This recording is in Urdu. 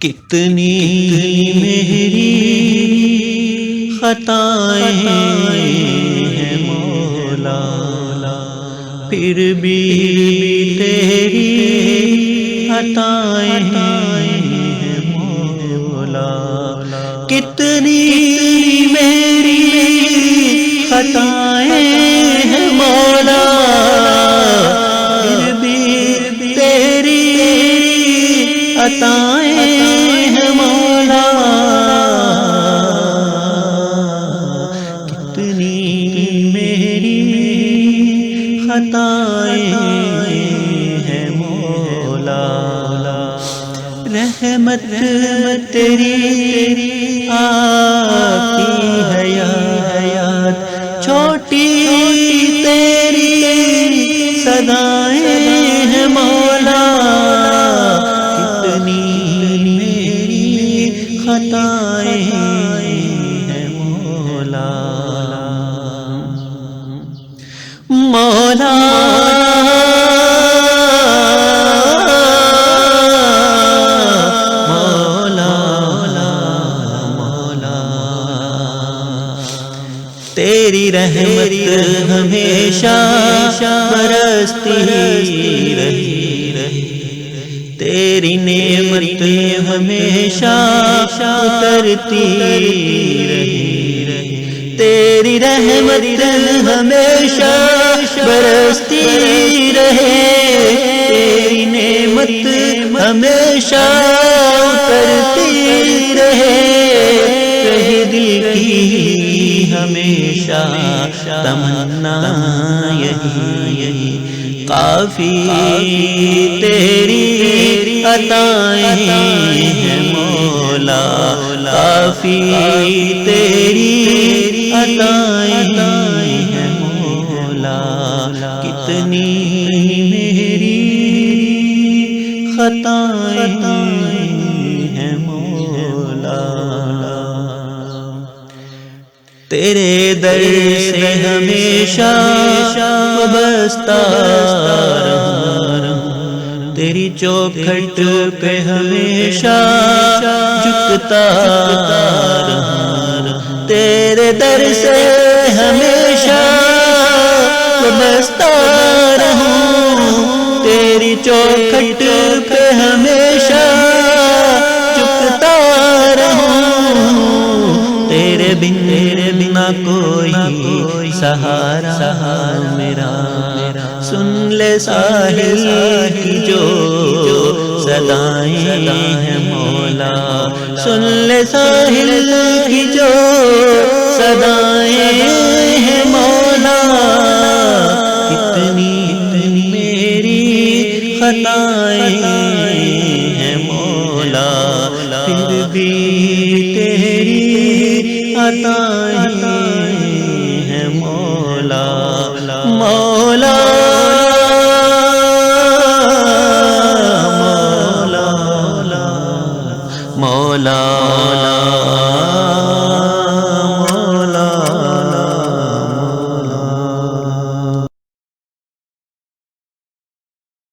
کتنی میری خطائیں ہیں مولا، پھر بھی تیری عطائیں ہیں مولا۔ کتنی میری خطائیں ہیں مولا، پھر بھی تیری عطائیں ہیں مولا۔ کتنی میری خطائیں ہیں مولا، رحمت تیری آتی ہے یاد، چھوٹی تیری صدائیں ہیں مولا۔ کتنی میری خطائیں ہیں مولا، مولا تیری رحمت ہمیشہ برستی رہی، تیری نعمت ہمیشہ اترتی رہی، تیری رحمت ہمیشہ برستی رہے، تیری نعمت ہمیشہ اترتی رہے، رہے دل کی ہمیشہ تمنا یہی، کافی تیری عطائیں ہیں مولا، کافی تیری عطائیں ہیں مولا۔ کتنی میری خطائیں ہیں مولا، تیرے در سے ہمیشہ وابستہ رہوں، تیری چوکھٹ پہ ہمیشہ جھکتا رہوں، تیرے در سے ہمیشہ وابستہ رہوں، تیری چوکھٹ پہ ہمیشہ جھکتا رہوں، تیرے بن نہ کوئی سہارا میرا، سن لے ساحل کی جو صدائیں ہیں مولا، سن لے ساحل کی جو صدائیں ہیں مولا۔ کتنی میری خطائیں ہیں مولا، پھر بھی تیری عطائیں ہیں مولا، مولا مولا مولا۔